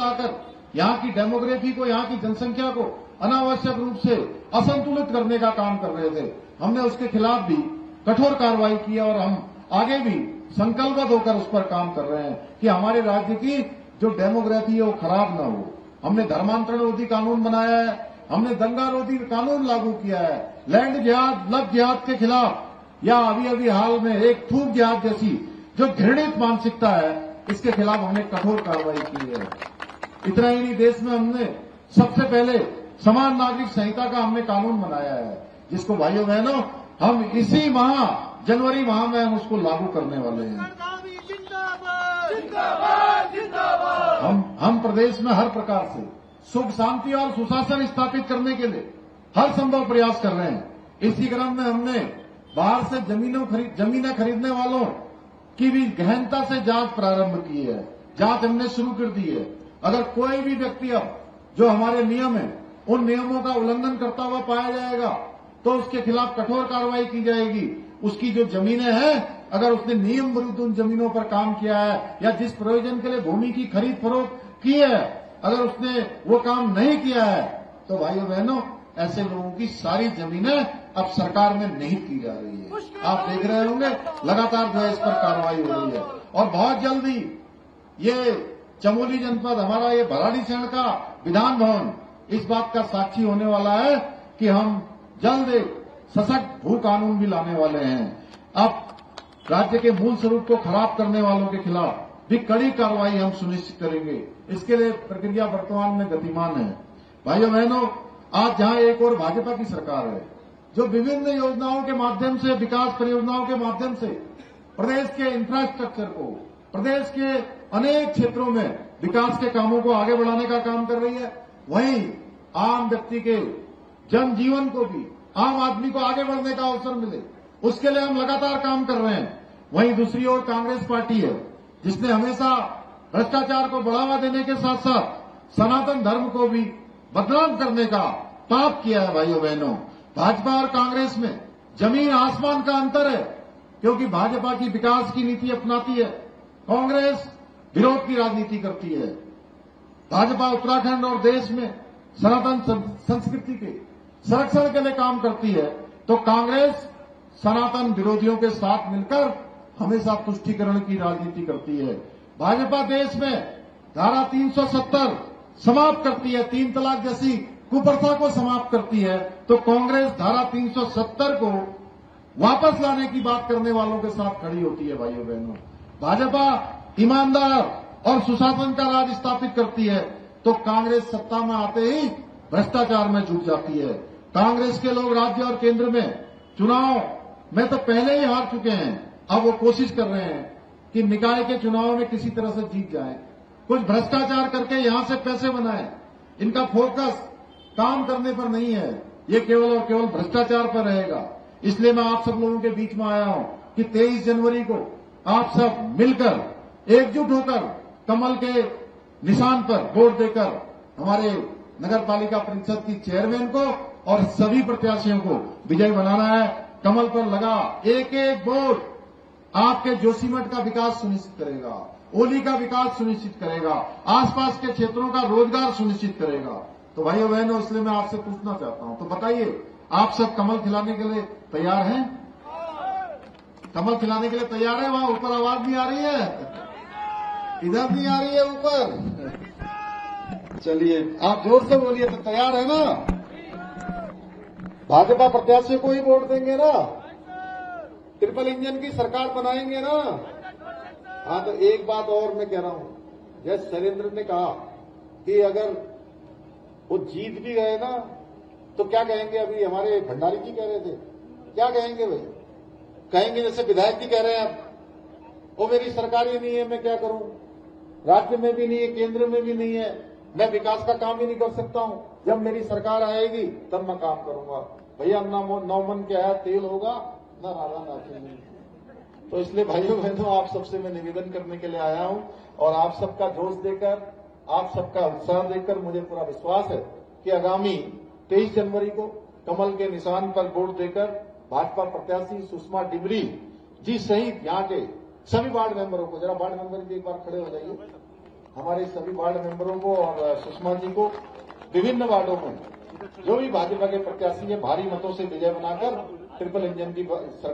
लगाकर यहाँ की डेमोग्राफी को, यहाँ की जनसंख्या को अनावश्यक रूप से असंतुलित करने का काम कर रहे थे। हमने उसके खिलाफ भी कठोर कार्रवाई की और हम आगे भी संकल्पबद्ध होकर उस पर काम कर रहे हैं कि हमारे राज्य की जो डेमोग्राफी है वो खराब न हो। हमने धर्मांतरण रोधी कानून बनाया है, हमने दंगा रोधी कानून लागू किया है, लैंड जिहाद, लव जिहाद के खिलाफ, या अभी हाल में एक थूक जिहाद जैसी जो घृणित मानसिकता है, इसके खिलाफ हमने कठोर कार्रवाई की है। इतना ही नहीं, देश में हमने सबसे पहले समान नागरिक संहिता का हमने कानून बनाया है, जिसको भाइयों बहनों हम इसी माह, जनवरी माह में हम उसको लागू करने वाले हैं। हम प्रदेश में हर प्रकार से सुख, शांति और सुशासन स्थापित करने के लिए हर संभव प्रयास कर रहे हैं। इसी क्रम में हमने बाहर से जमीनें खरीदने वालों की भी गहनता से जांच प्रारंभ की है। जांच हमने शुरू कर दी है। अगर कोई भी व्यक्ति अब जो हमारे नियम है उन नियमों का उल्लंघन करता हुआ पाया जाएगा तो उसके खिलाफ कठोर कार्रवाई की जाएगी। उसकी जो जमीनें हैं, अगर उसने नियम विरुद्ध उन जमीनों पर काम किया है या जिस प्रयोजन के लिए भूमि की खरीद फरोख्त की है, अगर उसने वो काम नहीं किया है, तो भाइयों बहनों ऐसे लोगों की सारी जमीनें अब सरकार में नहीं की जा रही है। आप देख रहे होंगे लगातार जो है इस पर कार्रवाई हो रही है और बहुत जल्दी ये चमोली जनपद, हमारा ये भराड़ीसैंण का विधान भवन इस बात का साक्षी होने वाला है कि हम जल्द एक सशक्त भू कानून भी लाने वाले हैं। अब राज्य के मूल स्वरूप को खराब करने वालों के खिलाफ भी कड़ी कार्रवाई हम सुनिश्चित करेंगे। इसके लिए प्रक्रिया वर्तमान में गतिमान है। भाइयों बहनों, आज जहां एक और भाजपा की सरकार है जो विभिन्न योजनाओं के माध्यम से, विकास परियोजनाओं के माध्यम से प्रदेश के इंफ्रास्ट्रक्चर को, प्रदेश के अनेक क्षेत्रों में विकास के कामों को आगे बढ़ाने का काम कर रही है, वहीं आम व्यक्ति के जनजीवन को भी, आम आदमी को आगे बढ़ने का अवसर मिले, उसके लिए हम लगातार काम कर रहे हैं। वहीं दूसरी ओर कांग्रेस पार्टी है जिसने हमेशा भ्रष्टाचार को बढ़ावा देने के साथ साथ सनातन धर्म को भी बदनाम करने का पाप किया है। भाइयों बहनों, भाजपा और कांग्रेस में जमीन आसमान का अंतर है, क्योंकि भाजपा की विकास की नीति अपनाती है, कांग्रेस विरोध की राजनीति करती है। भाजपा उत्तराखंड और देश में सनातन संस्कृति के संरक्षण के लिए काम करती है, तो कांग्रेस सनातन विरोधियों के साथ मिलकर हमेशा तुष्टीकरण की राजनीति करती है। भाजपा देश में धारा 370 समाप्त करती है, 3 तलाक जैसी कुप्रथा को समाप्त करती है, तो कांग्रेस धारा 370 को वापस लाने की बात करने वालों के साथ खड़ी होती है। भाइयों बहनों, भाजपा ईमानदार और सुशासन का राज स्थापित करती है, तो कांग्रेस सत्ता में आते ही भ्रष्टाचार में जुट जाती है। कांग्रेस के लोग राज्य और केंद्र में चुनाव में तो पहले ही हार चुके हैं, अब वो कोशिश कर रहे हैं कि निकाय के चुनाव में किसी तरह से जीत जाएं, कुछ भ्रष्टाचार करके यहां से पैसे बनाएं। इनका फोकस काम करने पर नहीं है, ये केवल और केवल भ्रष्टाचार पर रहेगा। इसलिए मैं आप सब लोगों के बीच में आया हूं कि 23 जनवरी को आप सब मिलकर, एकजुट होकर कमल के निशान पर वोट देकर हमारे नगर पालिका परिषद की चेयरमैन को और सभी प्रत्याशियों को विजयी बनाना है। कमल पर लगा एक एक वोट आपके जोशीमठ का विकास सुनिश्चित करेगा, ओली का विकास सुनिश्चित करेगा, आसपास के क्षेत्रों का रोजगार सुनिश्चित करेगा। तो भाइयों बहनों, इसलिए मैं आपसे पूछना चाहता हूं, तो बताइए, आप सब कमल खिलाने के लिए तैयार हैं? कमल खिलाने के लिए तैयार है? वहां ऊपर आवाज नहीं आ रही है, इधर नहीं आ रही है ऊपर। चलिए आप जोर से बोलिए, तो तैयार है ना? भाजपा प्रत्याशी को ही वोट देंगे ना? ट्रिपल इंजन की सरकार बनाएंगे ना? हाँ, तो एक बात और मैं कह रहा हूं, जैसे शैलेंद्र ने कहा कि अगर वो जीत भी गए ना तो क्या कहेंगे? अभी हमारे भंडारी जी कह रहे थे, क्या कहेंगे भाई? कहेंगे जैसे विधायक जी कह रहे हैं, अब वो मेरी सरकार ही नहीं है, मैं क्या करूं? राज्य में भी नहीं है, केंद्र में भी नहीं है, मैं विकास का काम ही नहीं कर सकता हूं। जब मेरी सरकार आएगी तब मैं काम करूंगा। भैया नौ मन के आया तेल होगा ना, राधा नाचेंगे। तो इसलिए भाइयों बहनों, आप सबसे मैं निवेदन करने के लिए आया हूं और आप सबका जोश देकर, आप सबका उत्साह देकर मुझे पूरा विश्वास है कि आगामी 23 जनवरी को कमल के निशान पर वोट देकर भाजपा प्रत्याशी सुषमा डिमरी जी सहित यहाँ के सभी वार्ड मेंबरों को, जरा वार्ड मेंबर भी एक बार खड़े हो जाइए, हमारे सभी वार्ड मेंबरों को और सुषमा जी को विभिन्न वार्डों में जो भी भाजपा के प्रत्याशी है भारी मतों से विजय बनाकर ट्रिपल इंजन की सरकार